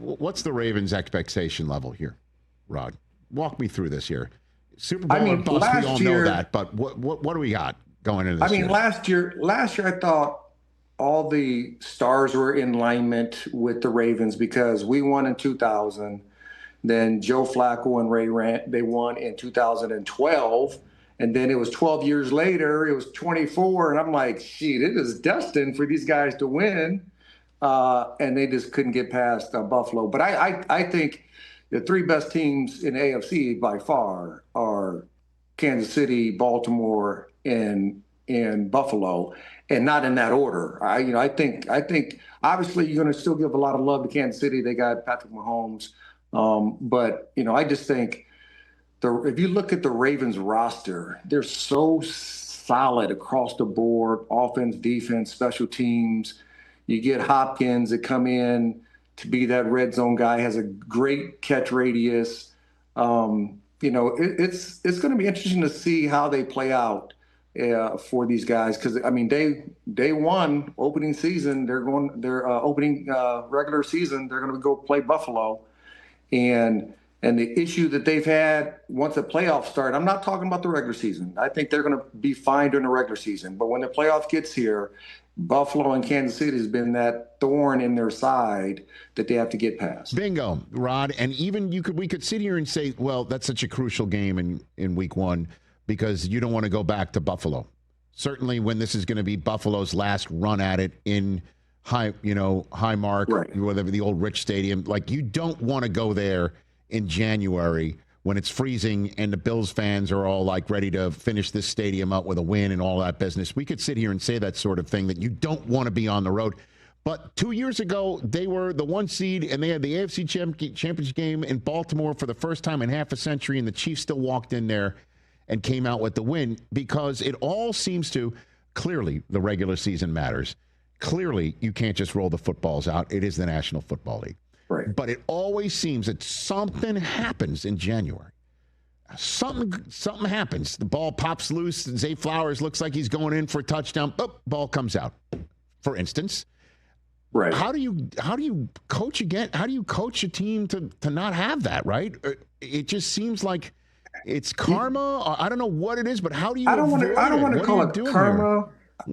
what's the Ravens' expectation level here, Rod? Walk me through this here. Super Bowl or bust, we all know that, but what do we got going into this year? last year I thought all the stars were in alignment with the Ravens because we won in 2000. Then Joe Flacco and Ray Rant, they won in 2012. And then it was 12 years later, it was 24. And I'm like, shit, it is destined for these guys to win. And they just couldn't get past Buffalo. But I think the three best teams in AFC by far are Kansas City, Baltimore, and Buffalo, and not in that order. I think obviously you're going to still give a lot of love to Kansas City. They got Patrick Mahomes. But I just think if you look at the Ravens roster, they're so solid across the board, offense, defense, special teams. You get Hopkins that come in to be that red zone guy, has a great catch radius. It's going to be interesting to see how they play out for these guys. Cause day one opening season, they're opening regular season. They're going to go play Buffalo. And the issue that they've had once the playoffs start, I'm not talking about the regular season. I think they're going to be fine during the regular season. But when the playoff gets here, Buffalo and Kansas City has been that thorn in their side that they have to get past. Bingo, Rod. And even we could sit here and say, well, that's such a crucial game in week one because you don't want to go back to Buffalo. Certainly when this is going to be Buffalo's last run at it in Highmark, right, whatever, the old Rich Stadium. Like, you don't want to go there in January when it's freezing and the Bills fans are all like ready to finish this stadium up with a win and all that business. We could sit here and say that sort of thing, that you don't want to be on the road. But 2 years ago, they were the 1 seed and they had the AFC championship game in Baltimore for the first time in half a century, and the Chiefs still walked in there and came out with the win, because it all seems to, clearly the regular season matters. Clearly, you can't just roll the footballs out. It is the National Football League. Right. But it always seems that something happens in January. Something happens. The ball pops loose. Zay Flowers looks like he's going in for a touchdown. Oh, ball comes out, for instance. Right. How do you coach again? How do you coach a team to not have that, right? It just seems like it's karma. Or I don't know what it is, but how do you I don't want to call it karma.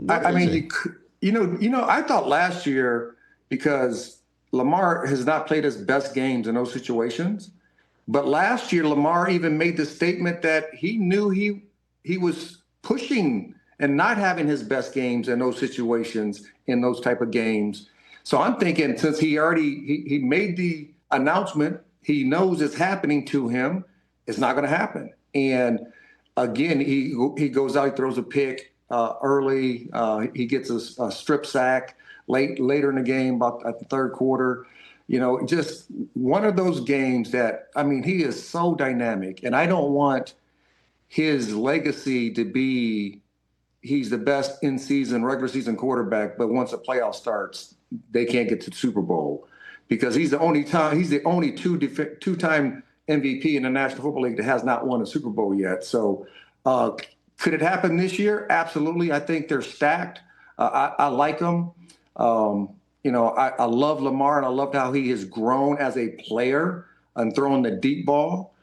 I thought last year, because Lamar has not played his best games in those situations, but last year Lamar even made the statement that he knew he was pushing and not having his best games in those situations, in those type of games. So I'm thinking, since he made the announcement, he knows it's happening to him, it's not going to happen. And again, he goes out, he throws a pick early, he gets a strip sack later in the game, about at the third quarter. Just one of those games that, he is so dynamic, and I don't want his legacy to be he's the best in-season, regular season quarterback, but once the playoff starts, they can't get to the Super Bowl, because he's the only two-time MVP in the National Football League that has not won a Super Bowl yet. So could it happen this year? Absolutely. I think they're stacked. I like them. I love Lamar, and I loved how he has grown as a player and throwing the deep ball.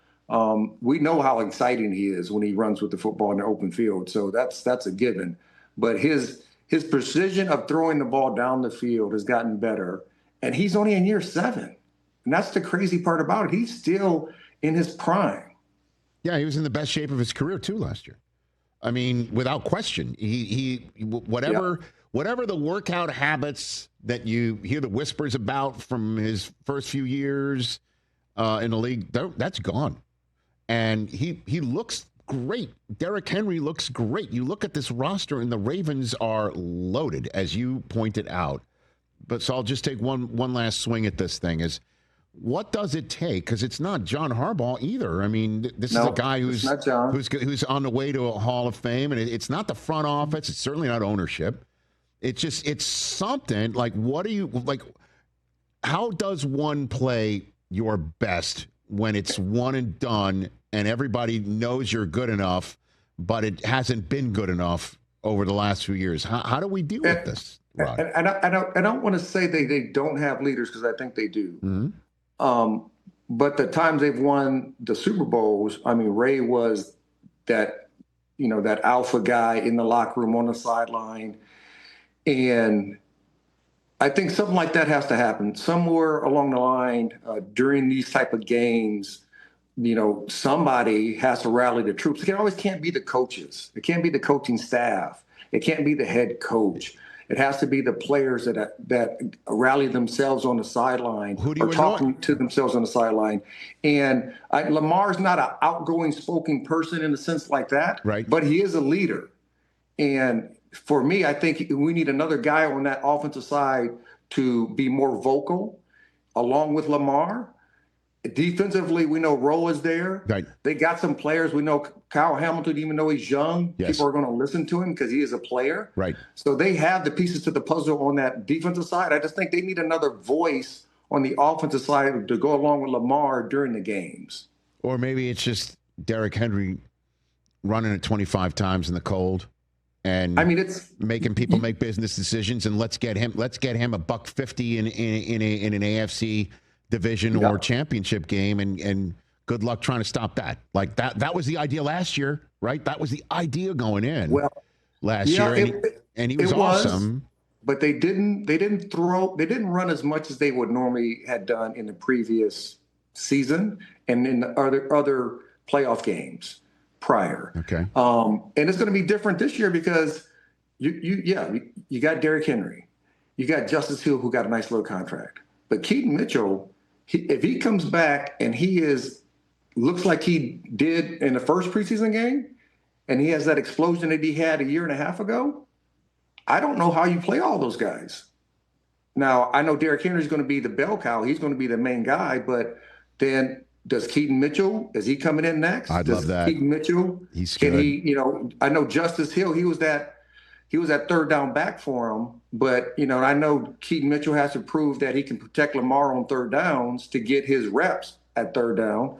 We know how exciting he is when he runs with the football in the open field. So that's a given. But his precision of throwing the ball down the field has gotten better. And he's only in year 7. And that's the crazy part about it. He's still in his prime. Yeah, he was in the best shape of his career too last year. Without question. Whatever the workout habits that you hear the whispers about from his first few years in the league, that's gone. And he looks great. Derrick Henry looks great. You look at this roster, and the Ravens are loaded, as you pointed out. But so I'll just take one last swing at this thing. Is what does it take? Because it's not John Harbaugh either. This is a guy who's on the way to a Hall of Fame, and it's not the front office. It's certainly not ownership. It's something like, how does one play your best when it's one and done and everybody knows you're good enough, but it hasn't been good enough over the last few years? How do we deal with this, Rod? And I don't want to say they don't have leaders, because I think they do. Mm-hmm. But the times they've won the Super Bowls, I mean, Ray was that, that alpha guy in the locker room on the sideline. And I think something like that has to happen somewhere along the line during these type of games. Somebody has to rally the troops. It always can't be the coaches. It can't be the coaching staff. It can't be the head coach. It has to be the players that rally themselves on the sideline or talking to themselves on the sideline. And Lamar's not an outgoing spoken person in a sense like that, right? But he is a leader. And for me, I think we need another guy on that offensive side to be more vocal along with Lamar. Defensively, we know Rowe is there. Right. They got some players. We know Kyle Hamilton, even though he's young, people are going to listen to him because he is a player. Right. So they have the pieces to the puzzle on that defensive side. I just think they need another voice on the offensive side to go along with Lamar during the games. Or maybe it's just Derrick Henry running it 25 times in the cold. And it's making people make business decisions, and let's get him $150 in an AFC division or championship game, and good luck trying to stop that. Like that was the idea last year, right? That was the idea going in last year, and he was awesome. But they didn't run as much as they would normally had done in the previous season and in the other playoff games prior. Okay. And it's going to be different this year because you got Derrick Henry, you got Justice Hill, who got a nice little contract, but Keaton Mitchell, if he comes back and looks like he did in the first preseason game, and he has that explosion that he had a year and a half ago, I don't know how you play all those guys. Now, I know Derrick Henry is going to be the bell cow. He's going to be the main guy, but then does Keaton Mitchell, is he coming in next? Love that. Keaton Mitchell, I know Justice Hill, he was that third down back for him, but, I know Keaton Mitchell has to prove that he can protect Lamar on third downs to get his reps at third down.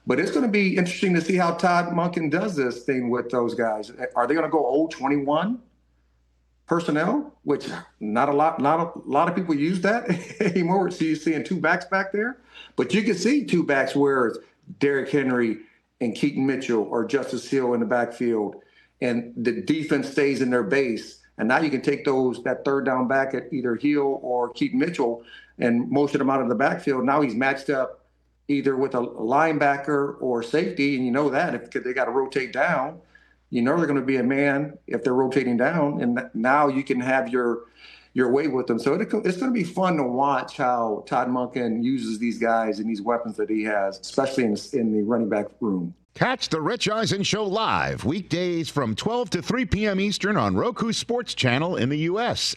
But it's going to be interesting to see how Todd Monken does this thing with those guys. Are they going to go old 21 personnel, which not a lot of people use that anymore. So you're seeing two backs back there, but you can see two backs where it's Derrick Henry and Keaton Mitchell or Justice Hill in the backfield, and the defense stays in their base. And now you can take that third down back at either Hill or Keaton Mitchell and motion them out of the backfield. Now he's matched up either with a linebacker or safety, and you know that if they got to rotate down, they're going to be a man if they're rotating down, and now you can have your way with them. So it's going to be fun to watch how Todd Monken uses these guys and these weapons that he has, especially in the running back room. Catch the Rich Eisen Show live weekdays from 12 to 3 p.m. Eastern on Roku Sports Channel in the U.S.